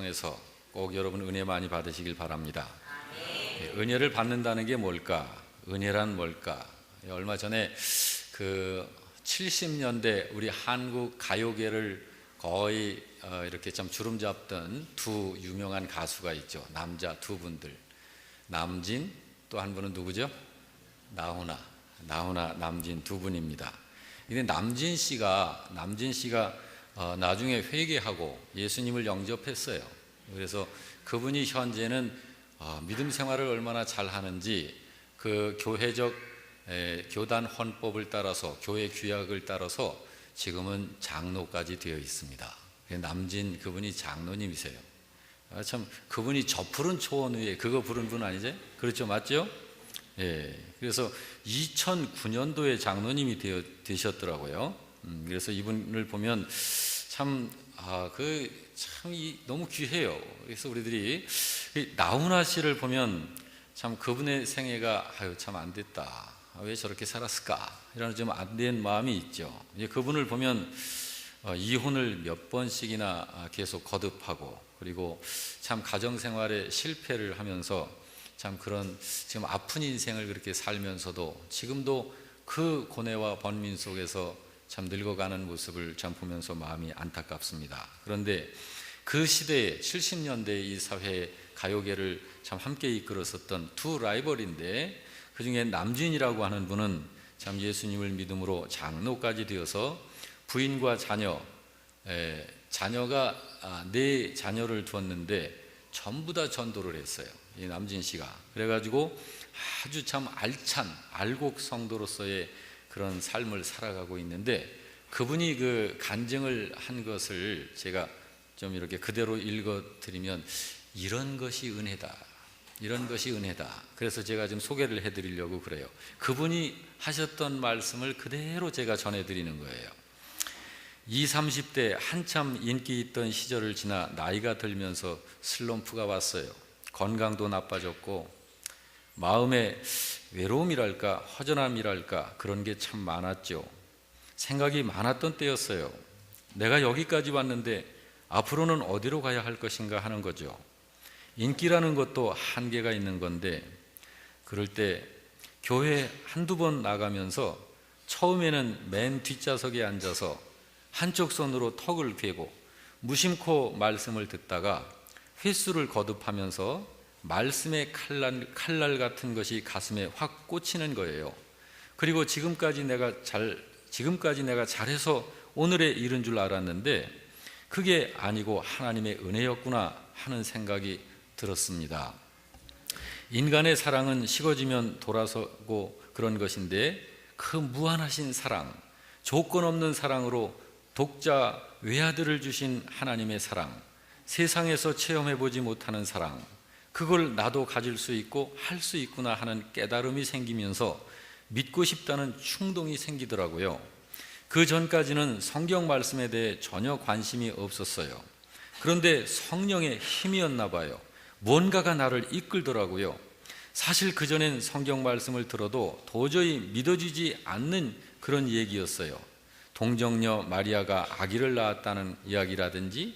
통해서 꼭 여러분 은혜 많이 받으시길 바랍니다. 은혜를 받는다는 게 뭘까? 은혜란 뭘까? 얼마 전에 그 70년대 우리 한국 가요계를 거의 이렇게 좀 주름잡던 두 유명한 가수가 있죠. 남자 두 분들, 남진, 또 한 분은 누구죠? 나훈아, 남진 두 분입니다. 근데 남진 씨가 나중에 회개하고 예수님을 영접했어요. 그래서 그분이 현재는 믿음 생활을 얼마나 잘하는지 그 교회적 교단 헌법을 따라서, 교회 규약을 따라서 지금은 장로까지 되어 있습니다. 남진 그분이 장로님이세요. 참 그분이 저 푸른 초원 위에 그거 부른 분 아니죠? 그렇죠, 맞죠? 예. 그래서 2009년도에 장로님이 되셨더라고요. 그래서 이분을 보면 참 너무 귀해요. 그래서 우리들이 나훈아 씨를 보면 참 그분의 생애가 참 안 됐다. 왜 저렇게 살았을까? 이런 좀 안 된 마음이 있죠. 그분을 보면 이혼을 몇 번씩이나 계속 거듭하고, 그리고 참 가정생활에 실패를 하면서 참 그런 지금 아픈 인생을 그렇게 살면서도 지금도 그 고뇌와 번민 속에서 참 늙어가는 모습을 참 보면서 마음이 안타깝습니다. 그런데 그 시대에 70년대 이 사회 가요계를 참 함께 이끌었었던 두 라이벌인데, 그 중에 남진이라고 하는 분은 참 예수님을 믿음으로 장로까지 되어서 부인과 자녀가 4자녀를 두었는데 전부 다 전도를 했어요. 이 남진 씨가. 그래가지고 아주 참 알찬 알곡 성도로서의 그런 삶을 살아가고 있는데, 그분이 그 간증을 한 것을 제가 좀 이렇게 그대로 읽어드리면 이런 것이 은혜다. 그래서 제가 지금 소개를 해드리려고 그래요. 그분이 하셨던 말씀을 그대로 제가 전해드리는 거예요. 20, 30대 한참 인기 있던 시절을 지나 나이가 들면서 슬럼프가 왔어요. 건강도 나빠졌고 마음에 외로움이랄까 허전함이랄까 그런 게 참 많았죠. 생각이 많았던 때였어요. 내가 여기까지 왔는데 앞으로는 어디로 가야 할 것인가 하는 거죠. 인기라는 것도 한계가 있는 건데, 그럴 때 교회 한두 번 나가면서 처음에는 맨 뒷좌석에 앉아서 한쪽 손으로 턱을 괴고 무심코 말씀을 듣다가 횟수를 거듭하면서 말씀의 칼날 같은 것이 가슴에 확 꽂히는 거예요. 그리고 지금까지 내가 잘해서 오늘에 이른 줄 알았는데 그게 아니고 하나님의 은혜였구나 하는 생각이 들었습니다. 인간의 사랑은 식어지면 돌아서고 그런 것인데, 그 무한하신 사랑, 조건 없는 사랑으로 독자 외아들을 주신 하나님의 사랑, 세상에서 체험해보지 못하는 사랑, 그걸 나도 가질 수 있고 할 수 있구나 하는 깨달음이 생기면서 믿고 싶다는 충동이 생기더라고요. 그 전까지는 성경 말씀에 대해 전혀 관심이 없었어요. 그런데 성령의 힘이었나 봐요. 뭔가가 나를 이끌더라고요. 사실 그전엔 성경 말씀을 들어도 도저히 믿어지지 않는 그런 얘기였어요. 동정녀 마리아가 아기를 낳았다는 이야기라든지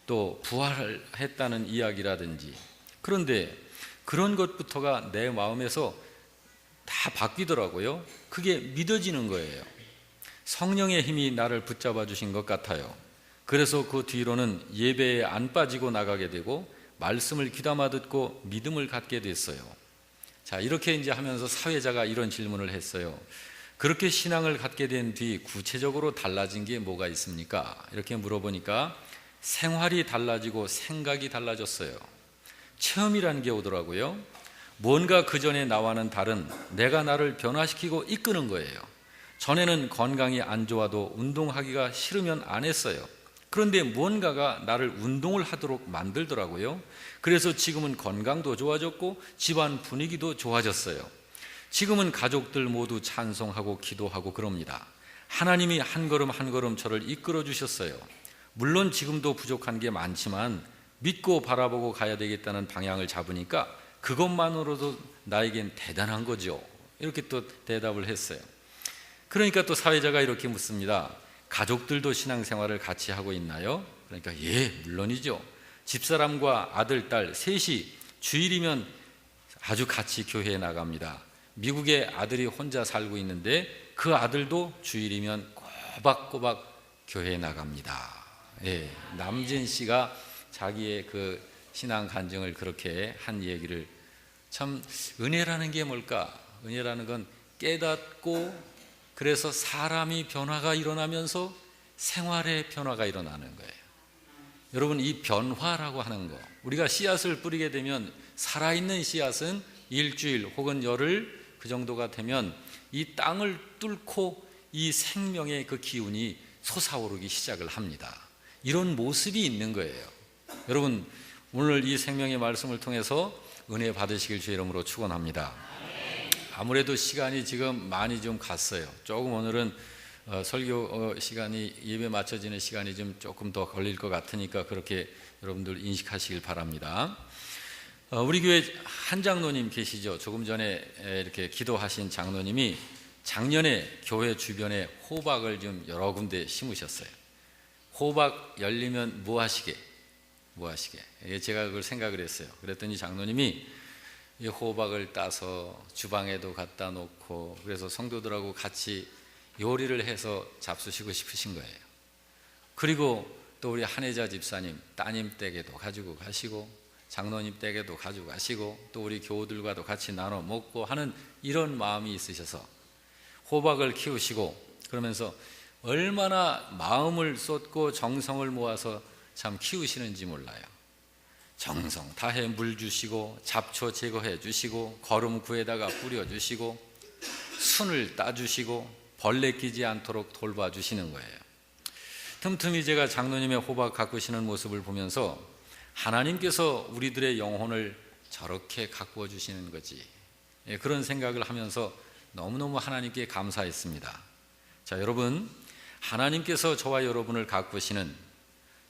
또 부활을 했다는 이야기라든지, 그런데 그런 것부터가 내 마음에서 다 바뀌더라고요. 그게 믿어지는 거예요. 성령의 힘이 나를 붙잡아 주신 것 같아요. 그래서 그 뒤로는 예배에 안 빠지고 나가게 되고 말씀을 귀담아 듣고 믿음을 갖게 됐어요. 자, 이렇게 이제 하면서 사회자가 이런 질문을 했어요. 그렇게 신앙을 갖게 된 뒤 구체적으로 달라진 게 뭐가 있습니까? 이렇게 물어보니까 생활이 달라지고 생각이 달라졌어요. 체험이라는 게 오더라고요. 뭔가 그전에 나와는 다른 내가 나를 변화시키고 이끄는 거예요. 전에는 건강이 안 좋아도 운동하기가 싫으면 안 했어요. 그런데 뭔가가 나를 운동을 하도록 만들더라고요. 그래서 지금은 건강도 좋아졌고 집안 분위기도 좋아졌어요. 지금은 가족들 모두 찬송하고 기도하고 그럽니다. 하나님이 한 걸음 한 걸음 저를 이끌어 주셨어요. 물론 지금도 부족한 게 많지만 믿고 바라보고 가야 되겠다는 방향을 잡으니까 그것만으로도 나에겐 대단한 거죠. 이렇게 또 대답을 했어요. 그러니까 또 사회자가 이렇게 묻습니다. 가족들도 신앙생활을 같이 하고 있나요? 그러니까 예, 물론이죠. 집사람과 아들, 딸 셋이 주일이면 아주 같이 교회에 나갑니다. 미국에 아들이 혼자 살고 있는데 그 아들도 주일이면 꼬박꼬박 교회에 나갑니다. 예, 남진 씨가 자기의 그 신앙 간증을 그렇게 한 얘기를, 참 은혜라는 게 뭘까? 은혜라는 건 깨닫고 그래서 사람이 변화가 일어나면서 생활의 변화가 일어나는 거예요. 여러분, 이 변화라고 하는 거, 우리가 씨앗을 뿌리게 되면 살아있는 씨앗은 일주일 혹은 열흘 그 정도가 되면 이 땅을 뚫고 이 생명의 그 기운이 솟아오르기 시작을 합니다. 이런 모습이 있는 거예요. 여러분, 오늘 이 생명의 말씀을 통해서 은혜 받으시길 주의 이름으로 축원합니다. 아무래도 시간이 지금 많이 좀 갔어요. 조금 오늘은 설교 시간이, 예배 맞춰지는 시간이 좀 조금 더 걸릴 것 같으니까 그렇게 여러분들 인식하시길 바랍니다. 우리 교회 한 장로님 계시죠? 조금 전에 이렇게 기도하신 장로님이 작년에 교회 주변에 호박을 좀 여러 군데 심으셨어요. 호박 열리면 뭐 하시게? 제가 그걸 생각을 했어요. 그랬더니 장로님이 이 호박을 따서 주방에도 갖다 놓고, 그래서 성도들하고 같이 요리를 해서 잡수시고 싶으신 거예요. 그리고 또 우리 한혜자 집사님 따님 댁에도 가지고 가시고, 장로님 댁에도 가지고 가시고, 또 우리 교우들과도 같이 나눠 먹고 하는 이런 마음이 있으셔서 호박을 키우시고, 그러면서 얼마나 마음을 쏟고 정성을 모아서 참 키우시는지 몰라요. 정성 다해 물 주시고, 잡초 제거해 주시고, 거름 구에다가 뿌려 주시고, 순을 따 주시고, 벌레 끼지 않도록 돌봐 주시는 거예요. 틈틈이 제가 장로님의 호박 가꾸시는 모습을 보면서 하나님께서 우리들의 영혼을 저렇게 가꾸어 주시는 거지, 그런 생각을 하면서 너무너무 하나님께 감사했습니다. 자, 여러분, 하나님께서 저와 여러분을 가꾸시는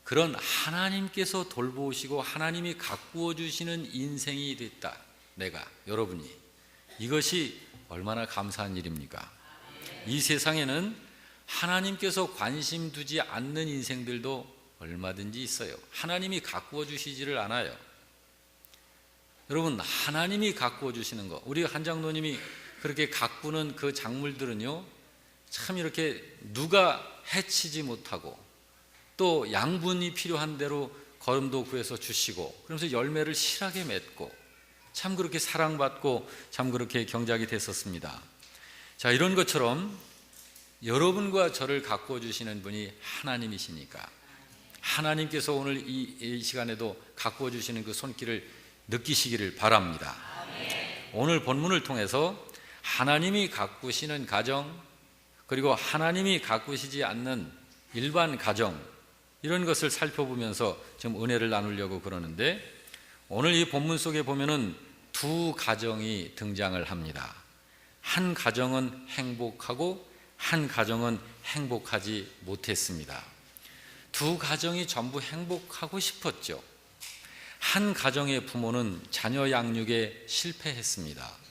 그런, 하나님께서 돌보시고 하나님이 가꾸어 주시는 인생이 됐다, 내가, 여러분이, 이것이 얼마나 감사한 일입니까? 이 세상에는 하나님께서 관심 두지 않는 인생들도 얼마든지 있어요. 하나님이 가꾸어 주시지를 않아요. 여러분, 하나님이 가꾸어 주시는 거, 우리 한 장로님이 그렇게 가꾸는 그 작물들은요, 참 이렇게 누가 해치지 못하고 또 양분이 필요한 대로 거름도 구해서 주시고, 그러면서 열매를 실하게 맺고, 참 그렇게 사랑받고 참 그렇게 경작이 됐었습니다. 자, 이런 것처럼 여러분과 저를 가꾸어 주시는 분이 하나님이시니까 하나님께서 오늘 이 시간에도 가꾸어 주시는 그 손길을 느끼시기를 바랍니다. 오늘 본문을 통해서 하나님이 가꾸시는 가정, 그리고 하나님이 가꾸시지 않는 일반 가정, 이런 것을 살펴보면서 좀 은혜를 나누려고 그러는데, 오늘 이 본문 속에 보면은 두 가정이 등장을 합니다. 한 가정은 행복하고 한 가정은 행복하지 못했습니다. 두 가정이 전부 행복하고 싶었죠. 한 가정의 부모는 자녀 양육에 실패했습니다.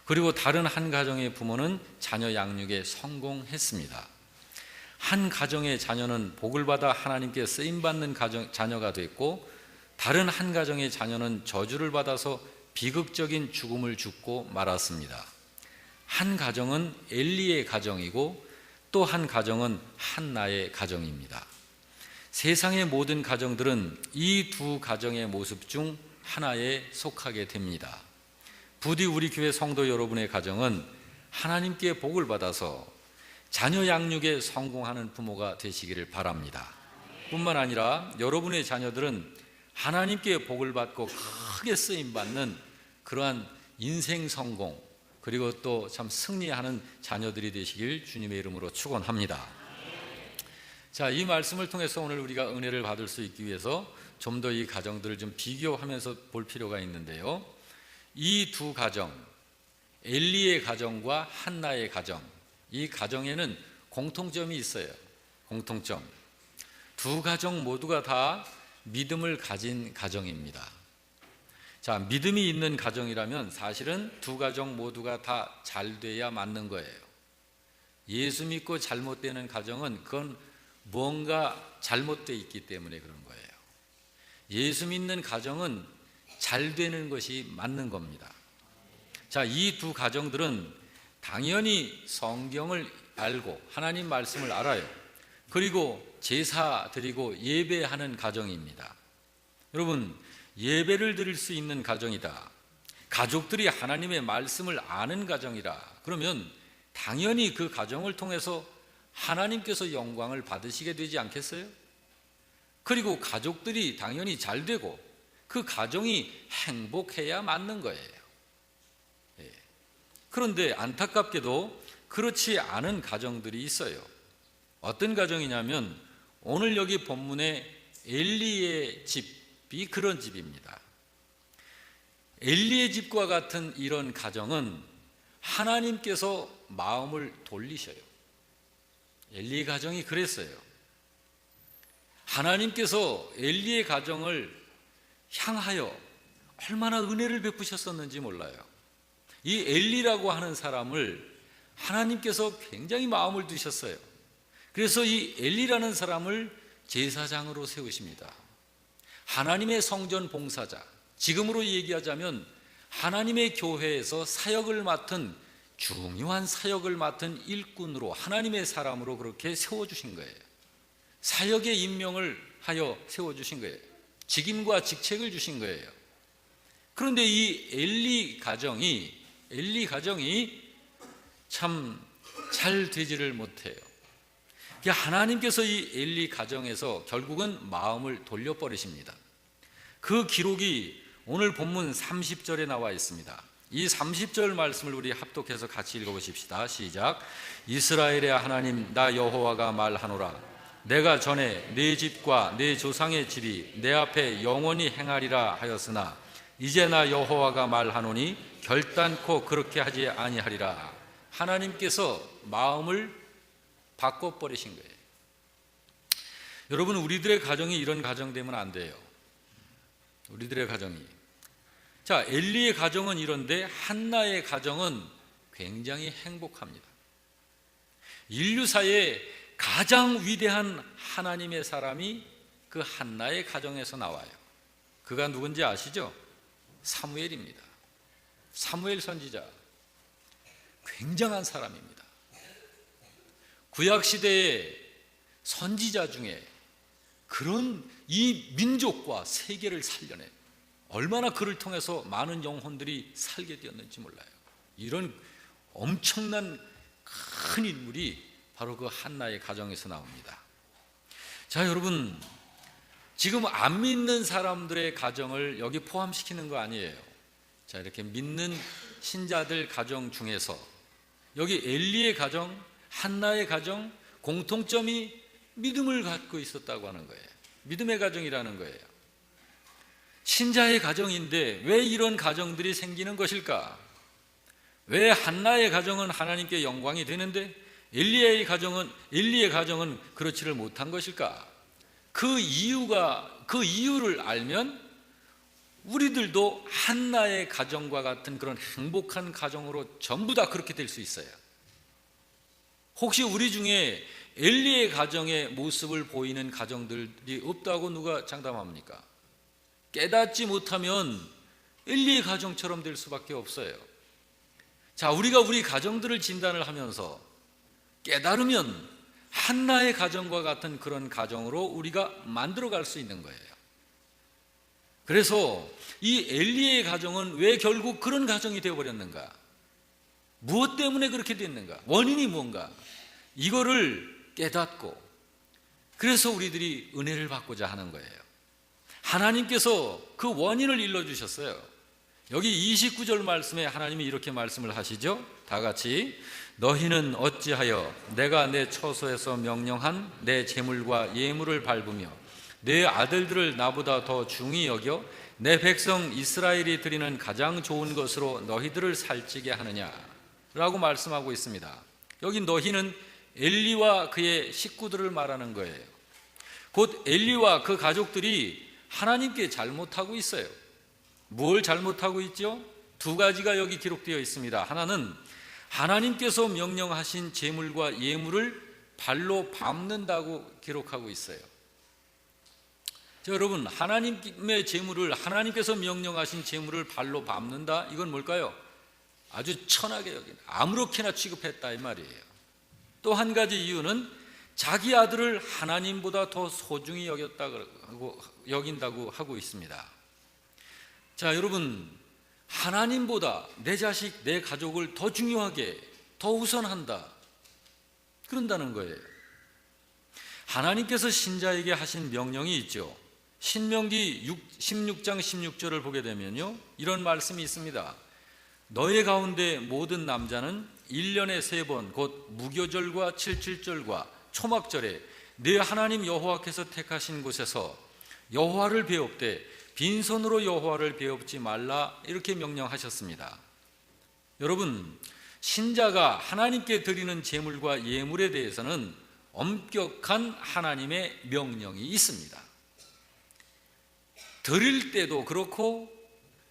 그리고 다른 한 가정의 부모는 자녀 양육에 성공했습니다. 한 가정의 자녀는 복을 받아 하나님께 쓰임받는 자녀가 됐고, 다른 한 가정의 자녀는 저주를 받아서 비극적인 죽음을 죽고 말았습니다. 한 가정은 엘리의 가정이고 또 한 가정은 한나의 가정입니다. 세상의 모든 가정들은 이 두 가정의 모습 중 하나에 속하게 됩니다. 부디 우리 교회 성도 여러분의 가정은 하나님께 복을 받아서 자녀 양육에 성공하는 부모가 되시기를 바랍니다. 뿐만 아니라 여러분의 자녀들은 하나님께 복을 받고 크게 쓰임받는 그러한 인생 성공, 그리고 또 참 승리하는 자녀들이 되시길 주님의 이름으로 축원합니다. 자, 이 말씀을 통해서 오늘 우리가 은혜를 받을 수 있기 위해서 좀 더 이 가정들을 좀 비교하면서 볼 필요가 있는데요, 이 두 가정, 엘리의 가정과 한나의 가정, 이 가정에는 공통점이 있어요. 공통점. 두 가정 모두가 다 믿음을 가진 가정입니다. 자, 믿음이 있는 가정이라면 사실은 두 가정 모두가 다 잘 돼야 맞는 거예요. 예수 믿고 잘못되는 가정은 그건 뭔가 잘못되어 있기 때문에 그런 거예요. 예수 믿는 가정은 잘 되는 것이 맞는 겁니다. 자, 이 두 가정들은 당연히 성경을 알고 하나님 말씀을 알아요. 그리고 제사 드리고 예배하는 가정입니다. 여러분, 예배를 드릴 수 있는 가정이다, 가족들이 하나님의 말씀을 아는 가정이라 그러면 당연히 그 가정을 통해서 하나님께서 영광을 받으시게 되지 않겠어요? 그리고 가족들이 당연히 잘 되고 그 가정이 행복해야 맞는 거예요. 그런데 안타깝게도 그렇지 않은 가정들이 있어요. 어떤 가정이냐면 오늘 여기 본문의 엘리의 집이 그런 집입니다. 엘리의 집과 같은 이런 가정은 하나님께서 마음을 돌리셔요. 엘리의 가정이 그랬어요. 하나님께서 엘리의 가정을 향하여 얼마나 은혜를 베푸셨었는지 몰라요. 이 엘리라고 하는 사람을 하나님께서 굉장히 마음을 두셨어요. 그래서 이 엘리라는 사람을 제사장으로 세우십니다. 하나님의 성전 봉사자, 지금으로 얘기하자면 하나님의 교회에서 사역을 맡은, 중요한 사역을 맡은 일꾼으로, 하나님의 사람으로 그렇게 세워주신 거예요. 사역의 임명을 하여 세워주신 거예요. 직임과 직책을 주신 거예요. 그런데 이 엘리 가정이 참 잘 되지를 못해요. 하나님께서 이 엘리 가정에서 결국은 마음을 돌려버리십니다. 그 기록이 오늘 본문 30절에 나와 있습니다. 이 30절 말씀을 우리 합독해서 같이 읽어보십시다. 시작. 이스라엘의 하나님 나 여호와가 말하노라. 내가 전에 네 집과 네 조상의 집이 내 앞에 영원히 행하리라 하였으나 이제 나 여호와가 말하노니 결단코 그렇게 하지 아니하리라. 하나님께서 마음을 바꿔버리신 거예요. 여러분, 우리들의 가정이 이런 가정 되면 안 돼요. 우리들의 가정이. 자, 엘리의 가정은 이런데 한나의 가정은 굉장히 행복합니다. 인류사에 가장 위대한 하나님의 사람이 그 한나의 가정에서 나와요. 그가 누군지 아시죠? 사무엘입니다. 사무엘 선지자, 굉장한 사람입니다. 구약시대의 선지자 중에 그런 이 민족과 세계를 살려낸, 얼마나 그를 통해서 많은 영혼들이 살게 되었는지 몰라요. 이런 엄청난 큰 인물이 바로 그 한나의 가정에서 나옵니다. 자, 여러분, 지금 안 믿는 사람들의 가정을 여기 포함시키는 거 아니에요. 자, 이렇게 믿는 신자들 가정 중에서 여기 엘리의 가정, 한나의 가정, 공통점이 믿음을 갖고 있었다고 하는 거예요. 믿음의 가정이라는 거예요. 신자의 가정인데 왜 이런 가정들이 생기는 것일까? 왜 한나의 가정은 하나님께 영광이 되는데 엘리의 가정은 그렇지를 못한 것일까? 그 이유를 알면 우리들도 한나의 가정과 같은 그런 행복한 가정으로 전부 다 그렇게 될 수 있어요. 혹시 우리 중에 엘리의 가정의 모습을 보이는 가정들이 없다고 누가 장담합니까? 깨닫지 못하면 엘리의 가정처럼 될 수밖에 없어요. 자, 우리가 우리 가정들을 진단을 하면서 깨달으면 한나의 가정과 같은 그런 가정으로 우리가 만들어갈 수 있는 거예요. 그래서 이 엘리의 가정은 왜 결국 그런 가정이 되어버렸는가? 무엇 때문에 그렇게 됐는가? 원인이 뭔가? 이거를 깨닫고 그래서 우리들이 은혜를 받고자 하는 거예요. 하나님께서 그 원인을 일러주셨어요. 여기 29절 말씀에 하나님이 이렇게 말씀을 하시죠. 다 같이. 너희는 어찌하여 내가 내 처소에서 명령한 내 제물과 예물을 밟으며 내 아들들을 나보다 더 중히 여겨 내 백성 이스라엘이 드리는 가장 좋은 것으로 너희들을 살찌게 하느냐 라고 말씀하고 있습니다. 여기 너희는 엘리와 그의 식구들을 말하는 거예요. 곧 엘리와 그 가족들이 하나님께 잘못하고 있어요. 뭘 잘못하고 있죠? 두 가지가 여기 기록되어 있습니다. 하나는 하나님께서 명령하신 제물과 예물을 발로 밟는다고 기록하고 있어요. 자, 여러분, 하나님의 제물을, 하나님께서 명령하신 제물을 발로 밟는다? 이건 뭘까요? 아주 천하게 여긴, 아무렇게나 취급했다 이 말이에요. 또 한 가지 이유는 자기 아들을 하나님보다 더 소중히 여긴다고 하고 있습니다. 자, 여러분, 하나님보다 내 자식, 내 가족을 더 중요하게, 더 우선한다, 그런다는 거예요. 하나님께서 신자에게 하신 명령이 있죠. 신명기 16장 16절을 보게 되면요, 이런 말씀이 있습니다. 너희 가운데 모든 남자는 1년에 3번 곧 무교절과 77절과 초막절에 네 하나님 여호와께서 택하신 곳에서 여호와를 배웁되 빈손으로 여호와를 배웁지 말라, 이렇게 명령하셨습니다. 여러분, 신자가 하나님께 드리는 제물과 예물에 대해서는 엄격한 하나님의 명령이 있습니다. 드릴 때도 그렇고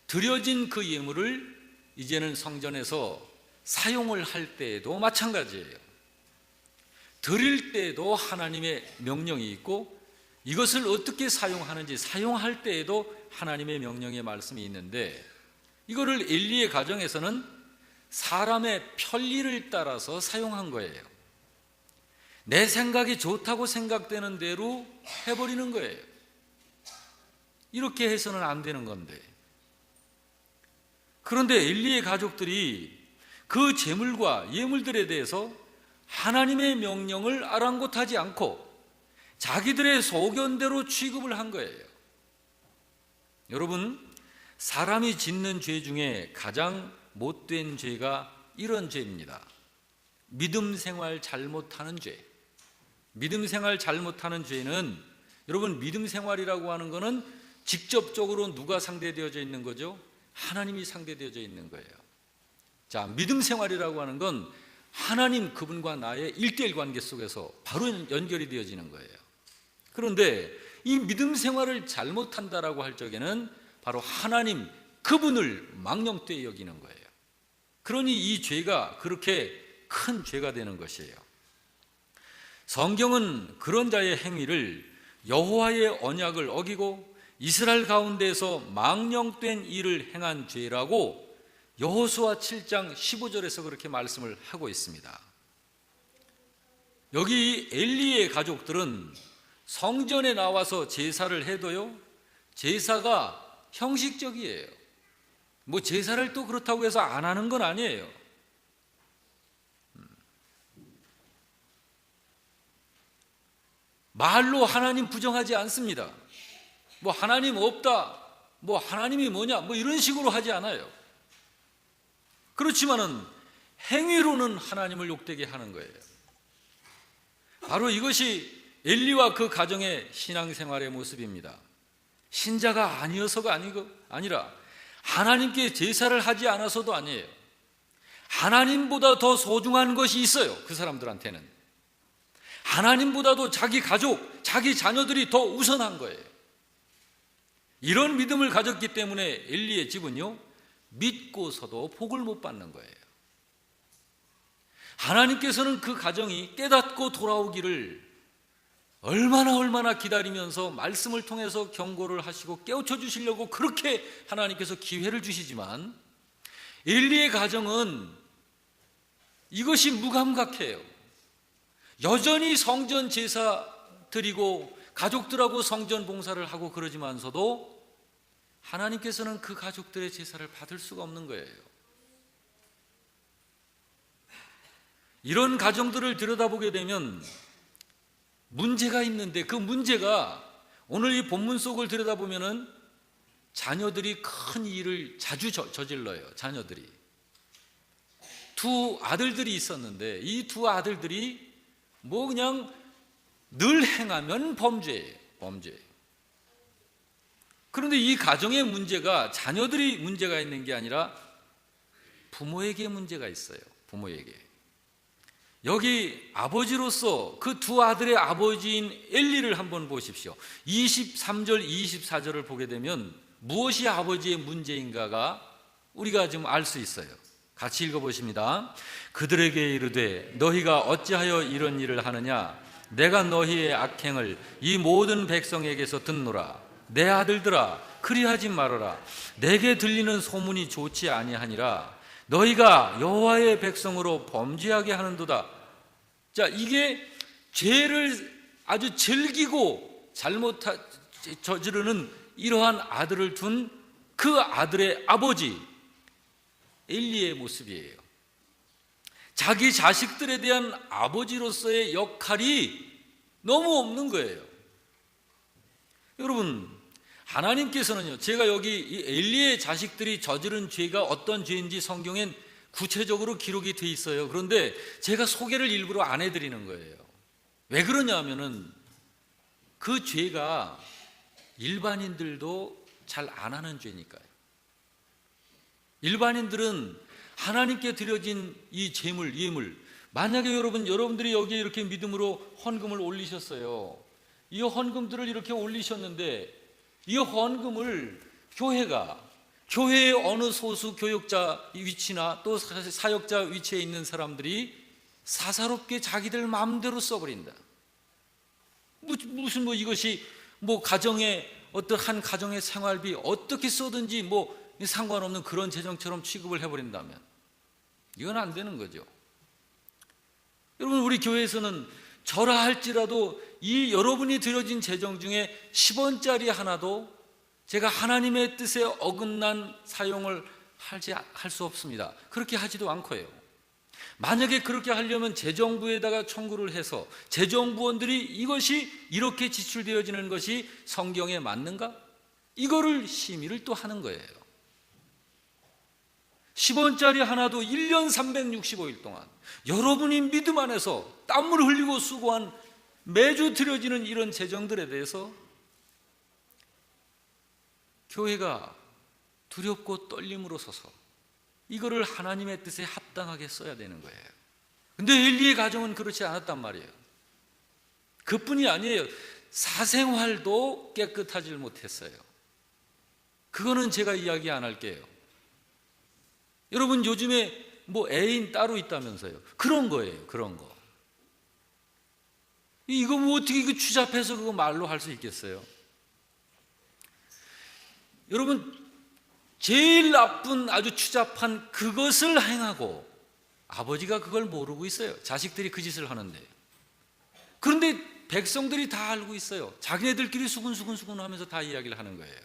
드려진 그 예물을 이제는 성전에서 사용을 할 때에도 마찬가지예요. 드릴 때에도 하나님의 명령이 있고 이것을 어떻게 사용하는지, 사용할 때에도 하나님의 명령의 말씀이 있는데, 이거를 엘리의 가정에서는 사람의 편리를 따라서 사용한 거예요. 내 생각이 좋다고 생각되는 대로 해버리는 거예요. 이렇게 해서는 안 되는 건데, 그런데 엘리의 가족들이 그 제물과 예물들에 대해서 하나님의 명령을 아랑곳하지 않고 자기들의 소견대로 취급을 한 거예요. 여러분, 사람이 짓는 죄 중에 가장 못된 죄가 이런 죄입니다. 믿음 생활 잘못하는 죄. 믿음 생활 잘못하는 죄는, 여러분, 믿음 생활이라고 하는 것은 직접적으로 누가 상대되어져 있는 거죠? 하나님이 상대되어져 있는 거예요. 자, 믿음 생활이라고 하는 건 하나님 그분과 나의 1:1 관계 속에서 바로 연결이 되어지는 거예요. 그런데 이 믿음 생활을 잘못한다라고 할 적에는 바로 하나님 그분을 망령되이 여기는 거예요. 그러니 이 죄가 그렇게 큰 죄가 되는 것이에요. 성경은 그런 자의 행위를 여호와의 언약을 어기고 이스라엘 가운데서 망령된 일을 행한 죄라고 여호수아 7장 15절에서 그렇게 말씀을 하고 있습니다. 여기 엘리의 가족들은 성전에 나와서 제사를 해도요, 제사가 형식적이에요. 뭐 제사를 또 그렇다고 해서 안 하는 건 아니에요. 말로 하나님 부정하지 않습니다. 뭐 하나님 없다, 뭐 하나님이 뭐냐, 뭐 이런 식으로 하지 않아요. 그렇지만은 행위로는 하나님을 욕되게 하는 거예요. 바로 이것이 엘리와 그 가정의 신앙생활의 모습입니다. 신자가 아니어서가 아니라 하나님께 제사를 하지 않아서도 아니에요. 하나님보다 더 소중한 것이 있어요. 그 사람들한테는 하나님보다도 자기 가족, 자기 자녀들이 더 우선한 거예요. 이런 믿음을 가졌기 때문에 엘리의 집은요, 믿고서도 복을 못 받는 거예요. 하나님께서는 그 가정이 깨닫고 돌아오기를 얼마나 기다리면서 말씀을 통해서 경고를 하시고 깨우쳐 주시려고 그렇게 하나님께서 기회를 주시지만, 엘리의 가정은 이것이 무감각해요. 여전히 성전 제사 드리고 가족들하고 성전 봉사를 하고 그러지만서도 하나님께서는 그 가족들의 제사를 받을 수가 없는 거예요. 이런 가정들을 들여다보게 되면 문제가 있는데, 그 문제가 오늘 이 본문 속을 들여다보면은 자녀들이 큰 일을 자주 저질러요. 자녀들이 두 아들들이 있었는데 이 두 아들들이 뭐 그냥 늘 행하면 범죄예요. 그런데 이 가정의 문제가 자녀들이 문제가 있는 게 아니라 부모에게 문제가 있어요. 부모에게. 여기 아버지로서 그 두 아들의 아버지인 엘리를 한번 보십시오. 23절 24절을 보게 되면 무엇이 아버지의 문제인가가 우리가 좀 알 수 있어요. 같이 읽어보십니다. 그들에게 이르되 너희가 어찌하여 이런 일을 하느냐? 내가 너희의 악행을 이 모든 백성에게서 듣노라. 내 아들들아 그리하지 말아라. 내게 들리는 소문이 좋지 아니하니라. 너희가 여호와의 백성으로 범죄하게 하는도다. 자, 이게 죄를 아주 즐기고 저지르는 이러한 아들을 둔 그 아들의 아버지 엘리의 모습이에요. 자기 자식들에 대한 아버지로서의 역할이 너무 없는 거예요. 여러분, 하나님께서는요, 제가 여기 이 엘리의 자식들이 저지른 죄가 어떤 죄인지 성경엔 구체적으로 기록이 돼 있어요. 그런데 제가 소개를 일부러 안 해드리는 거예요. 왜 그러냐 하면은 그 죄가 일반인들도 잘 안 하는 죄니까요. 일반인들은 하나님께 드려진 이 제물, 예물, 만약에 여러분들이 여기에 이렇게 믿음으로 헌금을 올리셨어요. 이 헌금들을 이렇게 올리셨는데 이 헌금을 교회의 어느 소수 교역자 위치나 또 사역자 위치에 있는 사람들이 사사롭게 자기들 마음대로 써버린다. 무슨 이것이 가정의 어떤 가정의 생활비 어떻게 써든지 상관없는 그런 재정처럼 취급을 해버린다면 이건 안 되는 거죠. 여러분, 우리 교회에서는 저라 할지라도 이 여러분이 드려진 재정 중에 10원짜리 하나도 제가 하나님의 뜻에 어긋난 사용을 할 수 없습니다. 그렇게 하지도 않고요. 만약에 그렇게 하려면 재정부에다가 청구를 해서 재정부원들이 이것이 이렇게 지출되어지는 것이 성경에 맞는가? 이거를 심의를 또 하는 거예요. 10원짜리 하나도 1년 365일 동안 여러분이 믿음 안에서 땀을 흘리고 수고한 매주 드려지는 이런 재정들에 대해서 교회가 두렵고 떨림으로 서서 이거를 하나님의 뜻에 합당하게 써야 되는 거예요. 근데 엘리의 가정은 그렇지 않았단 말이에요. 그뿐이 아니에요. 사생활도 깨끗하지 못했어요. 그거는 제가 이야기 안 할게요. 여러분, 요즘에 애인 따로 있다면서요. 그런 거예요. 그런 거. 이거 어떻게 추잡해서 그거 말로 할 수 있겠어요? 여러분, 제일 나쁜 아주 추잡한 그것을 행하고 아버지가 그걸 모르고 있어요. 자식들이 그 짓을 하는데. 그런데 백성들이 다 알고 있어요. 자기네들끼리 수근수근 하면서 다 이야기를 하는 거예요.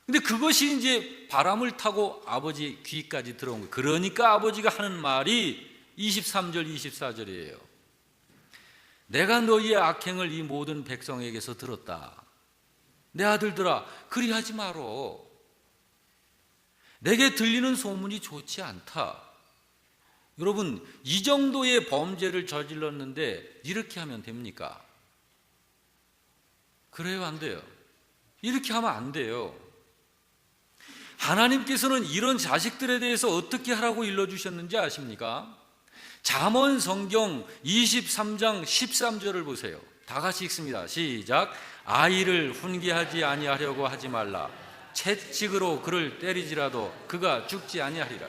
근데 그것이 이제 바람을 타고 아버지 귀까지 들어온 거예요. 그러니까 아버지가 하는 말이 23절 24절이에요. 내가 너희의 악행을 이 모든 백성에게서 들었다. 내 아들들아 그리하지 마로. 내게 들리는 소문이 좋지 않다. 여러분, 이 정도의 범죄를 저질렀는데 이렇게 하면 됩니까? 그래요, 안 돼요? 이렇게 하면 안 돼요. 하나님께서는 이런 자식들에 대해서 어떻게 하라고 일러주셨는지 아십니까? 잠언 성경 23장 13절을 보세요. 다 같이 읽습니다. 시작. 아이를 훈계하지 아니하려고 하지 말라. 채찍으로 그를 때리지라도 그가 죽지 아니하리라.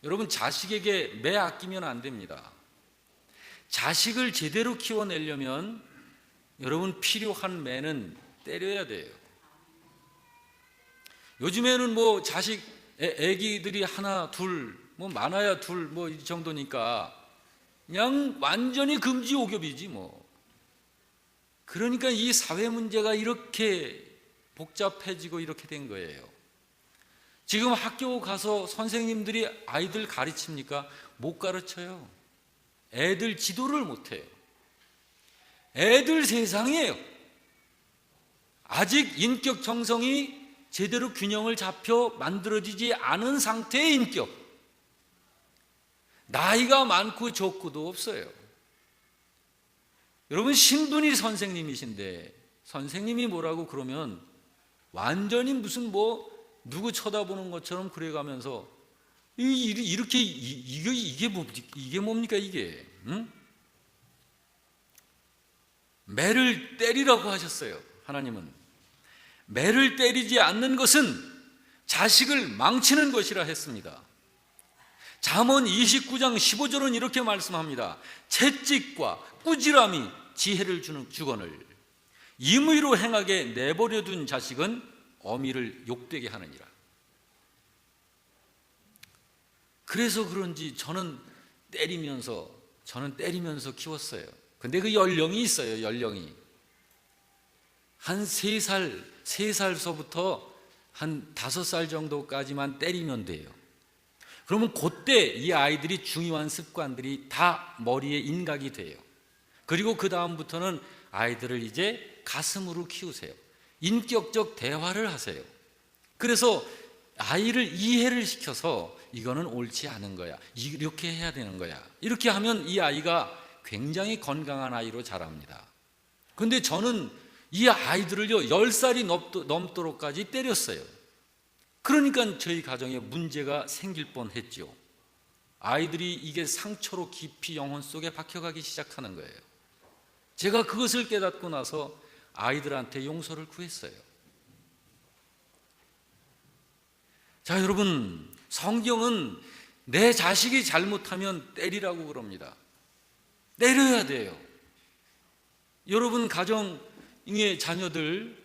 여러분, 자식에게 매 아끼면 안 됩니다. 자식을 제대로 키워내려면 여러분 필요한 매는 때려야 돼요. 요즘에는 자식 애기들이 하나 둘 많아야 둘 이 정도니까 그냥 완전히 금지 오겹이지 그러니까 이 사회 문제가 이렇게 복잡해지고 이렇게 된 거예요. 지금 학교 가서 선생님들이 아이들 가르칩니까? 못 가르쳐요. 애들 지도를 못 해요. 애들 세상이에요. 아직 인격 정성이 제대로 균형을 잡혀 만들어지지 않은 상태의 인격. 나이가 많고 적고도 없어요. 여러분, 신분이 선생님이신데 선생님이 뭐라고 그러면 완전히 무슨 누구 쳐다보는 것처럼 그래가면서 이렇게 이게 뭡니까 이게? 응? 매를 때리라고 하셨어요. 하나님은 매를 때리지 않는 것은 자식을 망치는 것이라 했습니다. 잠언 29장 15절은 이렇게 말씀합니다. 채찍과 꾸지람이 지혜를 주거늘 임의로 행하게 내버려 둔 자식은 어미를 욕되게 하느니라. 그래서 그런지 저는 때리면서 키웠어요. 근데 그 연령이 있어요. 연령이 한 3살서부터 한 5살 정도까지만 때리면 돼요. 그러면 그때 이 아이들이 중요한 습관들이 다 머리에 인각이 돼요. 그리고 그 다음부터는 아이들을 이제 가슴으로 키우세요. 인격적 대화를 하세요. 그래서 아이를 이해를 시켜서 이거는 옳지 않은 거야, 이렇게 해야 되는 거야, 이렇게 하면 이 아이가 굉장히 건강한 아이로 자랍니다. 그런데 저는 이 아이들을요 10살이 넘도록까지 때렸어요. 그러니까 저희 가정에 문제가 생길 뻔했죠. 아이들이 이게 상처로 깊이 영혼 속에 박혀가기 시작하는 거예요. 제가 그것을 깨닫고 나서 아이들한테 용서를 구했어요. 자, 여러분, 성경은 내 자식이 잘못하면 때리라고 그럽니다. 때려야 돼요. 여러분 가정의 자녀들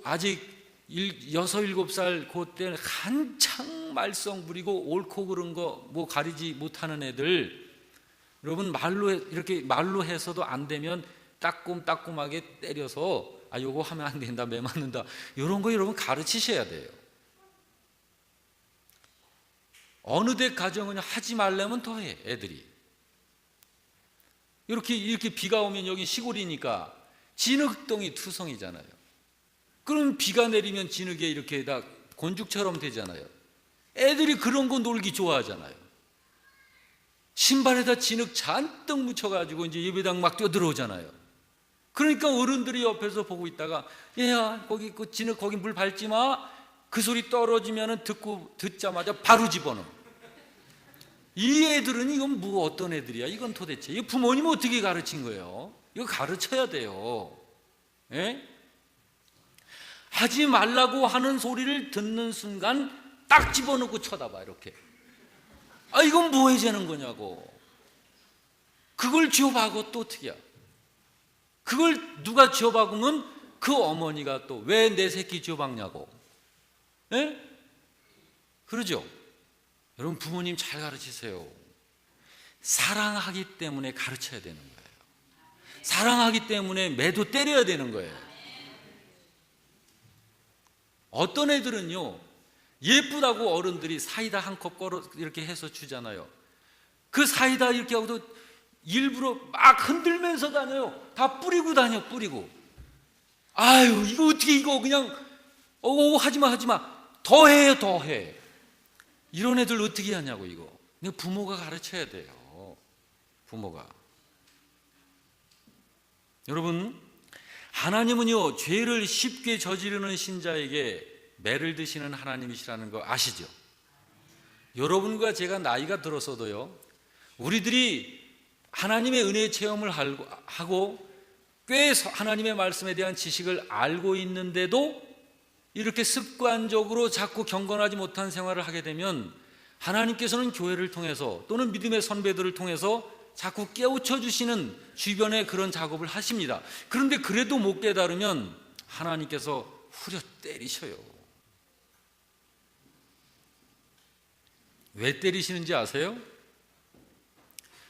아직 6, 7살 그때 한창 말썽 부리고 옳고 그른 거 뭐 가리지 못하는 애들, 여러분 말로 해서도 안 되면 따끔따끔하게 때려서 요거 하면 안 된다, 매 맞는다, 이런 거 여러분 가르치셔야 돼요. 어느 데 가정은 하지 말려면 더 해. 애들이 이렇게 비가 오면, 여기 시골이니까 진흙덩이 투성이잖아요. 그럼 비가 내리면 진흙에 이렇게 다 곤죽처럼 되잖아요. 애들이 그런 거 놀기 좋아하잖아요. 신발에다 진흙 잔뜩 묻혀가지고 이제 예배당 막 뛰어들어오잖아요. 그러니까 어른들이 옆에서 보고 있다가, 얘야 거기 그 진흙 거기 물 밟지 마, 그 소리 떨어지면은 듣자마자 바로 집어넣어. 이 애들은 이건 뭐 어떤 애들이야? 이건 도대체 이 부모님 어떻게 가르친 거예요? 이거 가르쳐야 돼요. 예? 하지 말라고 하는 소리를 듣는 순간 딱 집어넣고 쳐다봐, 이렇게. 이건 뭐 해자는 거냐고. 그걸 쥐어박고 또 어떻게야? 그걸 누가 쥐어박으면 그 어머니가 또 왜 내 새끼 쥐어박냐고. 예? 그러죠? 여러분, 부모님 잘 가르치세요. 사랑하기 때문에 가르쳐야 되는 거예요. 사랑하기 때문에 매도 때려야 되는 거예요. 어떤 애들은요, 예쁘다고 어른들이 사이다 한 컵 걸어 이렇게 해서 주잖아요. 그 사이다 이렇게 하고도 일부러 막 흔들면서 다녀요. 다 뿌리고 다녀, 뿌리고. 아유, 이거 어떻게, 이거 그냥 하지마, 더해. 이런 애들 어떻게 하냐고, 이거. 근데 부모가 가르쳐야 돼요. 부모가. 여러분, 하나님은요 죄를 쉽게 저지르는 신자에게 매를 드시는 하나님이시라는 거 아시죠? 여러분과 제가 나이가 들어서도요, 우리들이 하나님의 은혜의 체험을 하고 꽤 하나님의 말씀에 대한 지식을 알고 있는데도 이렇게 습관적으로 자꾸 경건하지 못한 생활을 하게 되면 하나님께서는 교회를 통해서 또는 믿음의 선배들을 통해서 자꾸 깨우쳐 주시는 주변에 그런 작업을 하십니다. 그런데 그래도 못 깨달으면 하나님께서 후려 때리셔요. 왜 때리시는지 아세요?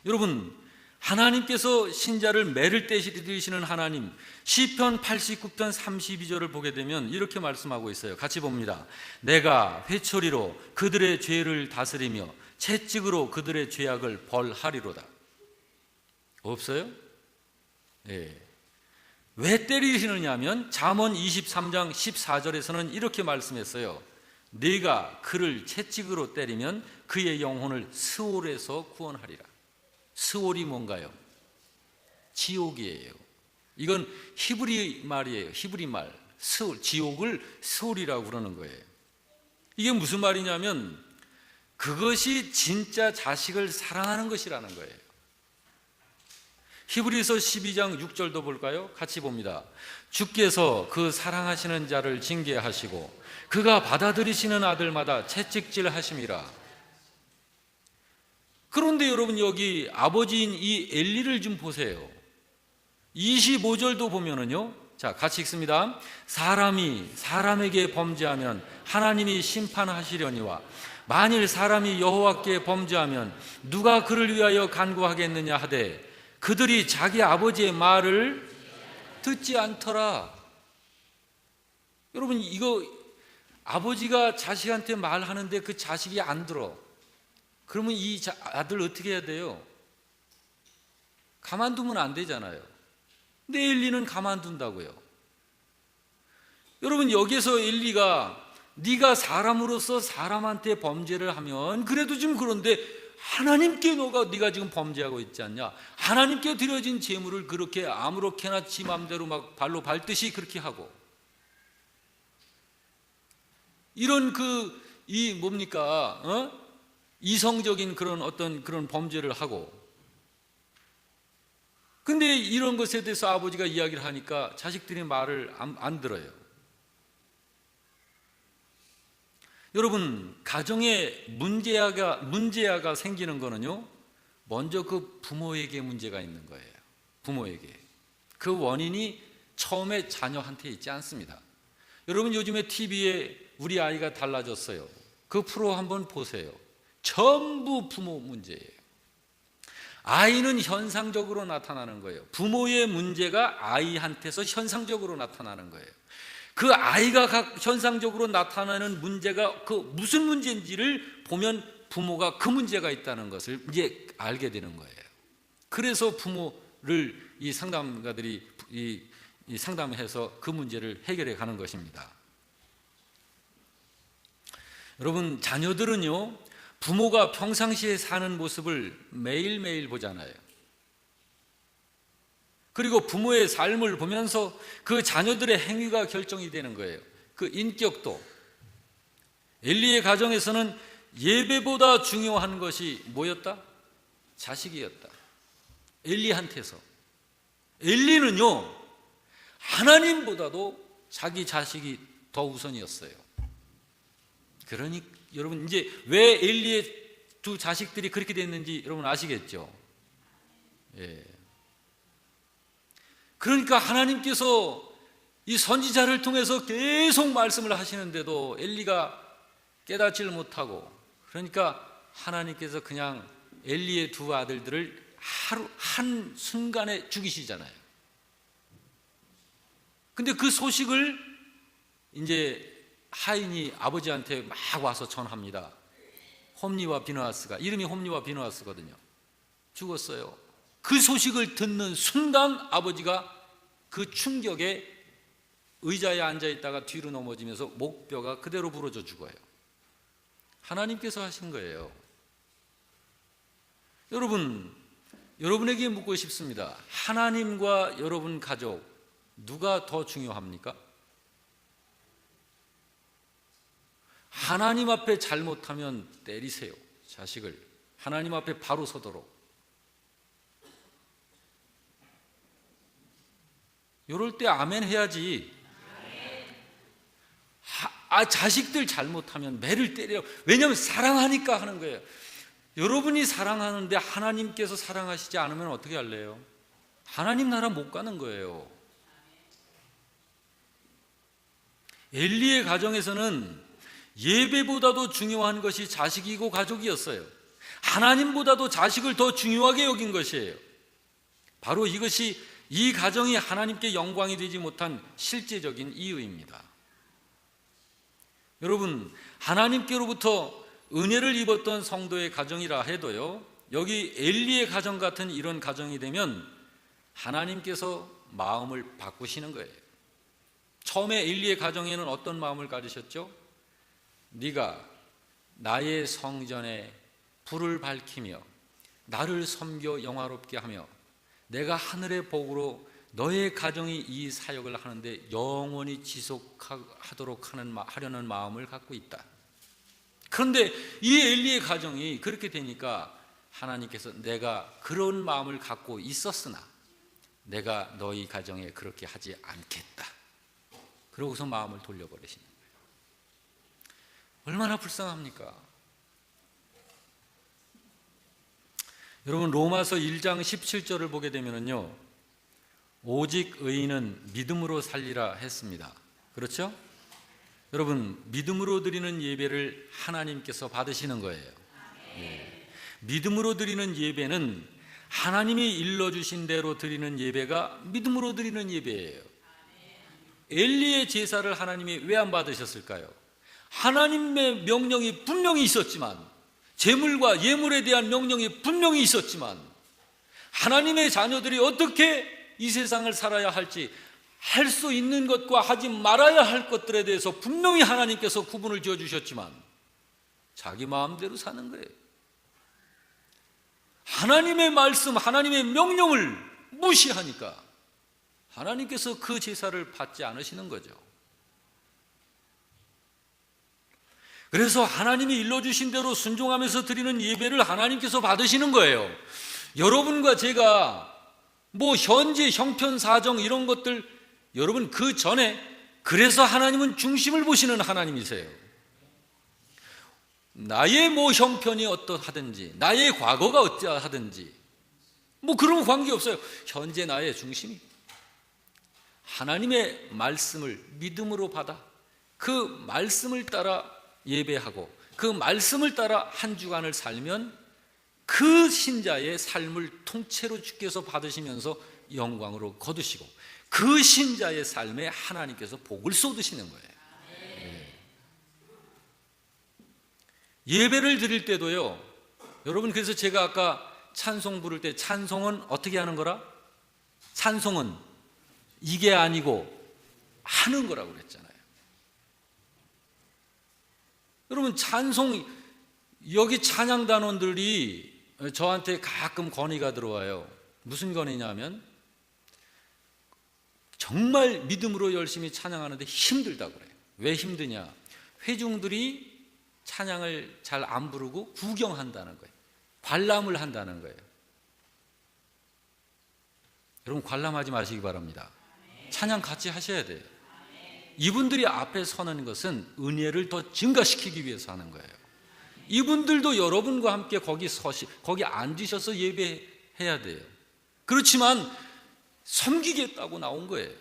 여러분, 하나님께서 신자를 매를 때리시는 하나님, 시편 89편 32절을 보게 되면 이렇게 말씀하고 있어요. 같이 봅니다. 내가 회초리로 그들의 죄를 다스리며 채찍으로 그들의 죄악을 벌하리로다. 없어요? 예. 왜 때리시느냐면 잠언 23장 14절에서는 이렇게 말씀했어요. 네가 그를 채찍으로 때리면 그의 영혼을 스올에서 구원하리라. 스올이 뭔가요? 지옥이에요. 이건 히브리 말이에요. 히브리 말. 스올, 지옥을 스올이라고 그러는 거예요. 이게 무슨 말이냐면 그것이 진짜 자식을 사랑하는 것이라는 거예요. 히브리서 12장 6절도 볼까요? 같이 봅니다. 주께서 그 사랑하시는 자를 징계하시고 그가 받아들이시는 아들마다 채찍질 하심이라. 그런데 여러분, 여기 아버지인 이 엘리를 좀 보세요. 25절도 보면은요, 자, 같이 읽습니다. 사람이 사람에게 범죄하면 하나님이 심판하시려니와 만일 사람이 여호와께 범죄하면 누가 그를 위하여 간구하겠느냐 하되 그들이 자기 아버지의 말을 듣지 않더라. 여러분, 이거 아버지가 자식한테 말하는데 그 자식이 안 들어. 그러면 이 아들 어떻게 해야 돼요? 가만두면 안 되잖아요. 근데 엘리는 가만둔다고요. 여러분, 여기서 엘리가 네가 사람으로서 사람한테 범죄를 하면 그래도 좀 그런데 하나님께 네가 지금 범죄하고 있지 않냐? 하나님께 드려진 제물을 그렇게 아무렇게나 지 맘대로 막 발로 밟듯이 그렇게 하고 이런 이성적인 그런 어떤 그런 범죄를 하고, 근데 이런 것에 대해서 아버지가 이야기를 하니까 자식들이 말을 안 들어요. 여러분, 가정에 문제아가 생기는 거는요, 먼저 그 부모에게 문제가 있는 거예요. 부모에게. 그 원인이 처음에 자녀한테 있지 않습니다. 여러분, 요즘에 TV에 우리 아이가 달라졌어요. 그 프로 한번 보세요. 전부 부모 문제예요. 아이는 현상적으로 나타나는 거예요. 부모의 문제가 아이한테서 현상적으로 나타나는 거예요. 그 아이가 현상적으로 나타나는 문제가 그 무슨 문제인지를 보면 부모가 그 문제가 있다는 것을 이제 알게 되는 거예요. 그래서 부모를 이 상담가들이 이 상담해서 그 문제를 해결해 가는 것입니다. 여러분, 자녀들은요, 부모가 평상시에 사는 모습을 매일매일 보잖아요. 그리고 부모의 삶을 보면서 그 자녀들의 행위가 결정이 되는 거예요. 그 인격도. 엘리의 가정에서는 예배보다 중요한 것이 뭐였다? 자식이었다. 엘리한테서. 엘리는요, 하나님보다도 자기 자식이 더 우선이었어요. 그러니 여러분, 이제 왜 엘리의 두 자식들이 그렇게 됐는지 여러분 아시겠죠? 예. 그러니까 하나님께서 이 선지자를 통해서 계속 말씀을 하시는데도 엘리가 깨닫지를 못하고, 그러니까 하나님께서 그냥 엘리의 두 아들들을 하루 한 순간에 죽이시잖아요. 근데 그 소식을 이제 하인이 아버지한테 막 와서 전합니다. 홈니와 비느하스가, 이름이 홈니와 비느하스거든요. 죽었어요. 그 소식을 듣는 순간 아버지가 그 충격에 의자에 앉아있다가 뒤로 넘어지면서 목뼈가 그대로 부러져 죽어요. 하나님께서 하신 거예요. 여러분, 여러분에게 묻고 싶습니다. 하나님과 여러분 가족, 누가 더 중요합니까? 하나님 앞에 잘못하면 때리세요. 자식을 하나님 앞에 바로 서도록. 이럴 때 아멘 해야지. 자식들 잘못하면 매를 때려. 왜냐하면 사랑하니까 하는 거예요. 여러분이 사랑하는데 하나님께서 사랑하시지 않으면 어떻게 할래요? 하나님 나라 못 가는 거예요. 엘리의 가정에서는 예배보다도 중요한 것이 자식이고 가족이었어요. 하나님보다도 자식을 더 중요하게 여긴 것이에요. 바로 이것이 이 가정이 하나님께 영광이 되지 못한 실제적인 이유입니다. 여러분, 하나님께로부터 은혜를 입었던 성도의 가정이라 해도요, 여기 엘리의 가정 같은 이런 가정이 되면 하나님께서 마음을 바꾸시는 거예요. 처음에 엘리의 가정에는 어떤 마음을 가지셨죠? 네가 나의 성전에 불을 밝히며 나를 섬겨 영화롭게 하며 내가 하늘의 복으로 너의 가정이 이 사역을 하는데 영원히 지속하도록 하려는 마음을 갖고 있다. 그런데 이 엘리의 가정이 그렇게 되니까 하나님께서 내가 그런 마음을 갖고 있었으나 내가 너희 가정에 그렇게 하지 않겠다. 그러고서 마음을 돌려버리시는 거예요. 얼마나 불쌍합니까? 여러분, 로마서 1장 17절을 보게 되면요, 오직 의인은 믿음으로 살리라 했습니다. 그렇죠? 여러분, 믿음으로 드리는 예배를 하나님께서 받으시는 거예요. 예. 믿음으로 드리는 예배는 하나님이 일러주신 대로 드리는 예배가 믿음으로 드리는 예배예요. 엘리의 제사를 하나님이 왜 안 받으셨을까요? 하나님의 명령이 분명히 있었지만, 제물과 예물에 대한 명령이 분명히 있었지만, 하나님의 자녀들이 어떻게 이 세상을 살아야 할지, 할 수 있는 것과 하지 말아야 할 것들에 대해서 분명히 하나님께서 구분을 지어주셨지만 자기 마음대로 사는 거예요. 하나님의 말씀, 하나님의 명령을 무시하니까 하나님께서 그 제사를 받지 않으시는 거죠. 그래서 하나님이 일러주신 대로 순종하면서 드리는 예배를 하나님께서 받으시는 거예요. 여러분과 제가 현재 형편사정 이런 것들, 여러분 그 전에, 그래서 하나님은 중심을 보시는 하나님이세요. 나의 형편이 어떠하든지, 나의 과거가 어떠하든지 그런 관계없어요. 현재 나의 중심이 하나님의 말씀을 믿음으로 받아 그 말씀을 따라 예배하고 그 말씀을 따라 한 주간을 살면 그 신자의 삶을 통째로 주께서 받으시면서 영광으로 거두시고 그 신자의 삶에 하나님께서 복을 쏟으시는 거예요. 예배를 드릴 때도요, 여러분, 그래서 제가 아까 찬송 부를 때 찬송은 어떻게 하는 거라? 찬송은 이게 아니고 하는 거라고 그랬잖아요. 여러분, 찬송, 여기 찬양단원들이 저한테 가끔 건의가 들어와요. 무슨 건의냐면 정말 믿음으로 열심히 찬양하는데 힘들다고 그래요. 왜 힘드냐? 회중들이 찬양을 잘 안 부르고 구경한다는 거예요. 관람을 한다는 거예요. 여러분, 관람하지 마시기 바랍니다. 찬양 같이 하셔야 돼요. 이분들이 앞에 서는 것은 은혜를 더 증가시키기 위해서 하는 거예요. 이분들도 여러분과 함께 거기 앉으셔서 예배해야 돼요. 그렇지만 섬기겠다고 나온 거예요.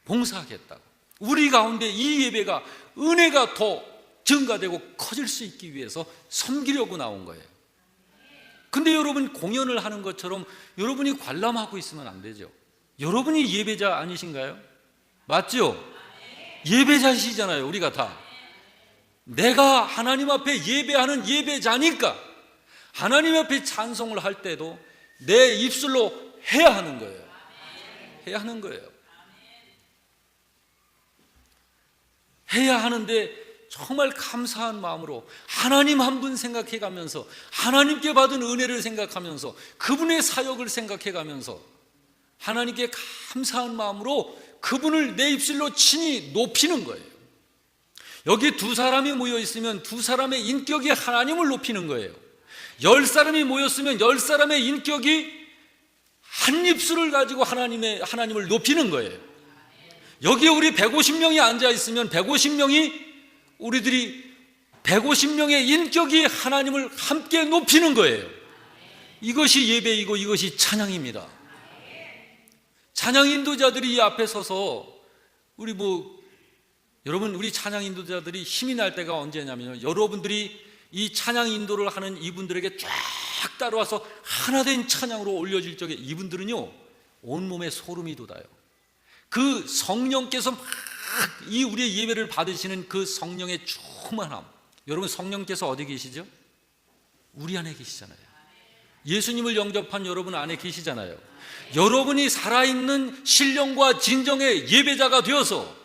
봉사하겠다고. 우리 가운데 이 예배가 은혜가 더 증가되고 커질 수 있기 위해서 섬기려고 나온 거예요. 근데 여러분, 공연을 하는 것처럼 여러분이 관람하고 있으면 안 되죠. 여러분이 예배자 아니신가요? 맞죠? 예배자시잖아요. 우리가 다 내가 하나님 앞에 예배하는 예배자니까 하나님 앞에 찬송을 할 때도 내 입술로 해야 하는 거예요. 해야 하는 거예요. 해야 하는데 정말 감사한 마음으로 하나님 한 분 생각해 가면서, 하나님께 받은 은혜를 생각하면서, 그분의 사역을 생각해 가면서 하나님께 감사한 마음으로 그분을 내 입술로 친히 높이는 거예요. 여기 두 사람이 모여 있으면 두 사람의 인격이 하나님을 높이는 거예요. 10사람이 모였으면 10사람의 인격이 한 입술을 가지고 하나님을 높이는 거예요. 여기 우리 150명이 앉아 있으면 150명의 인격이 하나님을 함께 높이는 거예요. 이것이 예배이고 이것이 찬양입니다. 찬양 인도자들이 이 앞에 서서 여러분, 우리 찬양 인도자들이 힘이 날 때가 언제냐면요, 여러분들이 이 찬양 인도를 하는 이분들에게 쫙 따라와서 하나된 찬양으로 올려질 적에 이분들은요, 온몸에 소름이 돋아요. 그 성령께서 막 이 우리의 예배를 받으시는 그 성령의 충만함. 여러분, 성령께서 어디 계시죠? 우리 안에 계시잖아요. 예수님을 영접한 여러분 안에 계시잖아요. 여러분이 살아있는 신령과 진정의 예배자가 되어서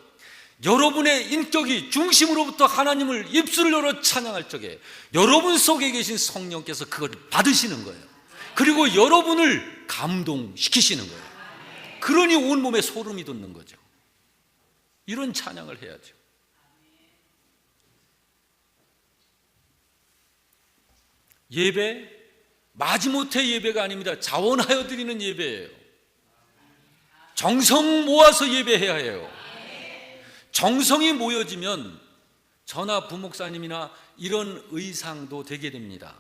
여러분의 인격이 중심으로부터 하나님을 입술을 열어 찬양할 적에 여러분 속에 계신 성령께서 그걸 받으시는 거예요. 그리고 여러분을 감동시키시는 거예요. 그러니 온몸에 소름이 돋는 거죠. 이런 찬양을 해야죠. 예배, 마지못해 예배가 아닙니다. 자원하여 드리는 예배예요. 정성 모아서 예배해야 해요. 정성이 모여지면 저나 부목사님이나 이런 의상도 되게 됩니다.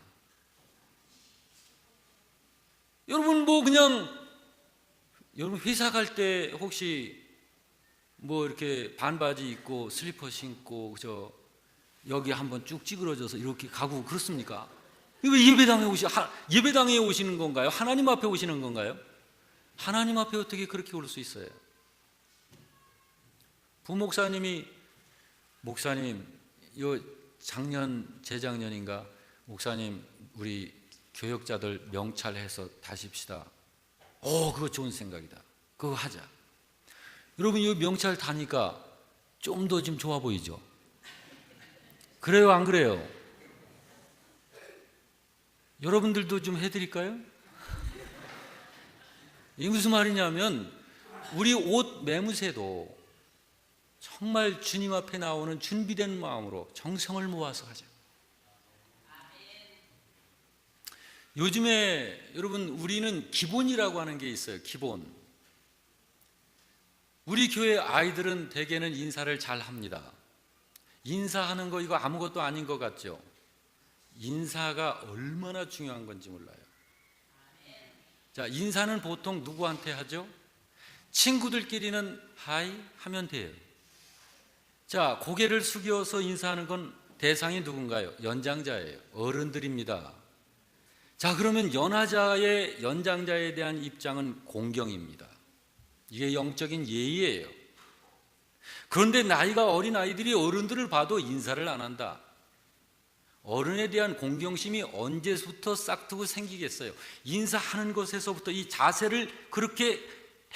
여러분, 그냥 여러분 회사 갈 때 혹시 뭐 이렇게 반바지 입고 슬리퍼 신고 여기 한번 쭉 찌그러져서 이렇게 가고 그렇습니까? 이거 예배당에 오시는 건가요? 하나님 앞에 오시는 건가요? 하나님 앞에 어떻게 그렇게 올 수 있어요? 부목사님이 목사님, 재작년인가 목사님 우리 교역자들 명찰해서 다십시다. 그거 좋은 생각이다. 그거 하자. 여러분 이 명찰 다니까 좀 더 좀 좋아 보이죠? 그래요, 안 그래요? 여러분들도 좀 해드릴까요? 이게 무슨 말이냐면 우리 옷 매무새도 정말 주님 앞에 나오는 준비된 마음으로 정성을 모아서 하자. 요즘에 여러분 우리는 기본이라고 하는 게 있어요. 기본. 우리 교회 아이들은 대개는 인사를 잘 합니다. 인사하는 거 이거 아무것도 아닌 것 같죠? 인사가 얼마나 중요한 건지 몰라요. 자, 인사는 보통 누구한테 하죠? 친구들끼리는 하이 하면 돼요. 자, 고개를 숙여서 인사하는 건 대상이 누군가요? 연장자예요. 어른들입니다. 자, 그러면 연장자에 대한 입장은 공경입니다. 이게 영적인 예의예요. 그런데 나이가 어린 아이들이 어른들을 봐도 인사를 안 한다. 어른에 대한 공경심이 언제부터 싹트고 생기겠어요? 인사하는 것에서부터, 이 자세를 그렇게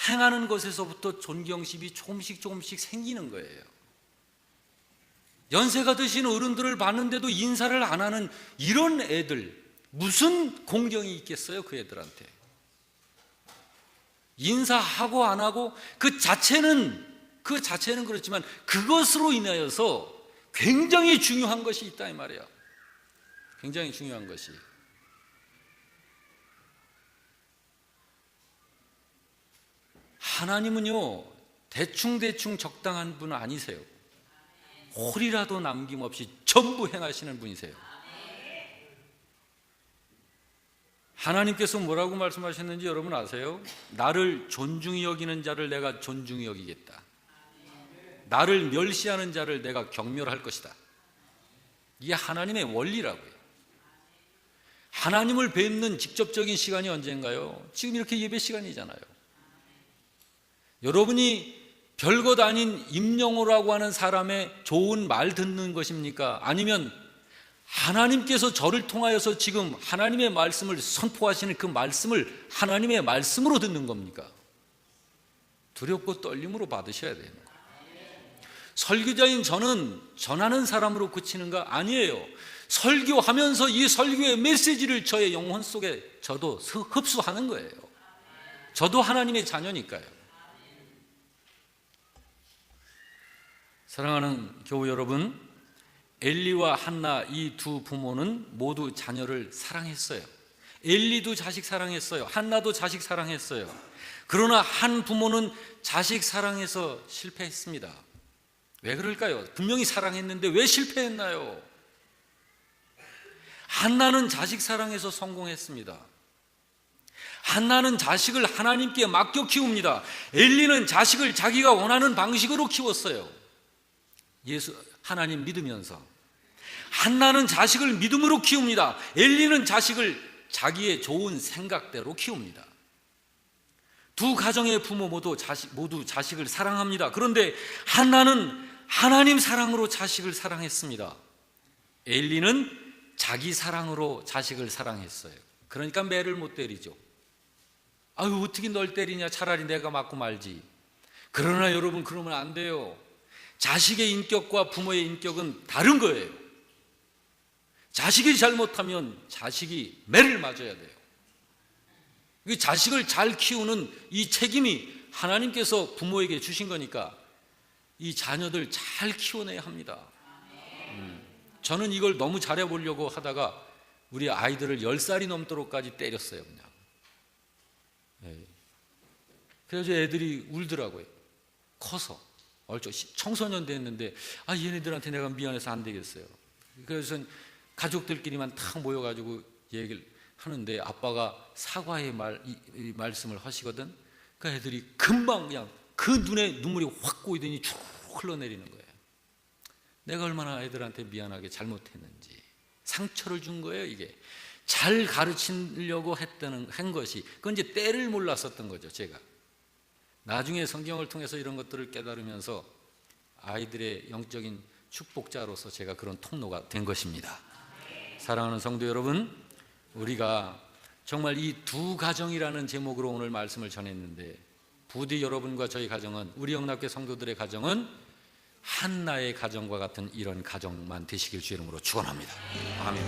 행하는 것에서부터 존경심이 조금씩 생기는 거예요. 연세가 드신 어른들을 봤는데도 인사를 안 하는 이런 애들, 무슨 공경이 있겠어요? 그 애들한테. 인사하고 안 하고 그 자체는 그렇지만 그것으로 인하여서 굉장히 중요한 것이 있다 이 말이에요. 굉장히 중요한 것이. 하나님은요 대충 적당한 분은 아니세요. 홀이라도 남김없이 전부 행하시는 분이세요. 하나님께서 뭐라고 말씀하셨는지 여러분 아세요? 나를 존중히 여기는 자를 내가 존중히 여기겠다. 나를 멸시하는 자를 내가 경멸할 것이다. 이게 하나님의 원리라고요. 하나님을 뵙는 직접적인 시간이 언젠가요? 지금 이렇게 예배 시간이잖아요. 여러분이 별것 아닌 임영호라고 하는 사람의 좋은 말 듣는 것입니까? 아니면 하나님께서 저를 통하여서 지금 하나님의 말씀을 선포하시는 그 말씀을 하나님의 말씀으로 듣는 겁니까? 두렵고 떨림으로 받으셔야 돼요. 설교자인 저는 전하는 사람으로 그치는가? 아니에요. 설교하면서 이 설교의 메시지를 저의 영혼 속에 저도 흡수하는 거예요. 저도 하나님의 자녀니까요. 사랑하는 교우 여러분, 엘리와 한나 이 두 부모는 모두 자녀를 사랑했어요. 엘리도 자식 사랑했어요. 한나도 자식 사랑했어요. 그러나 한 부모는 자식 사랑해서 실패했습니다. 왜 그럴까요? 분명히 사랑했는데 왜 실패했나요? 한나는 자식 사랑해서 성공했습니다. 한나는 자식을 하나님께 맡겨 키웁니다. 엘리는 자식을 자기가 원하는 방식으로 키웠어요. 하나님 믿으면서. 한나는 자식을 믿음으로 키웁니다. 엘리는 자식을 자기의 좋은 생각대로 키웁니다. 두 가정의 부모 모두 자식을 사랑합니다. 그런데 한나는 하나님 사랑으로 자식을 사랑했습니다. 엘리는 자기 사랑으로 자식을 사랑했어요. 그러니까 매를 못 때리죠. 아유, 어떻게 널 때리냐, 차라리 내가 맞고 말지. 그러나 여러분, 그러면 안 돼요. 자식의 인격과 부모의 인격은 다른 거예요. 자식이 잘못하면 자식이 매를 맞아야 돼요. 자식을 잘 키우는 이 책임이 하나님께서 부모에게 주신 거니까 이 자녀들 잘 키워내야 합니다. 저는 이걸 너무 잘해보려고 하다가 우리 아이들을 10살이 넘도록까지 때렸어요. 그냥. 그래서 애들이 울더라고요. 커서. 청소년 됐는데 얘네들한테 내가 미안해서 안 되겠어요. 그래서 가족들끼리만 탁 모여가지고 얘기를 하는데 아빠가 사과의 말씀을 하시거든. 그 애들이 금방 그냥 그 눈에 눈물이 확 고이더니 쭉 흘러내리는 거예요. 내가 얼마나 애들한테 미안하게 잘못했는지, 상처를 준 거예요. 이게 잘 가르치려고 한 것이, 그건 이제 때를 몰랐었던 거죠. 제가 나중에 성경을 통해서 이런 것들을 깨달으면서 아이들의 영적인 축복자로서 제가 그런 통로가 된 것입니다. 사랑하는 성도 여러분, 우리가 정말 이 두 가정이라는 제목으로 오늘 말씀을 전했는데, 부디 여러분과 저희 가정은, 우리 영락교회 성도들의 가정은 한나의 가정과 같은 이런 가정만 되시길 주의 이름으로 축원합니다. 아멘.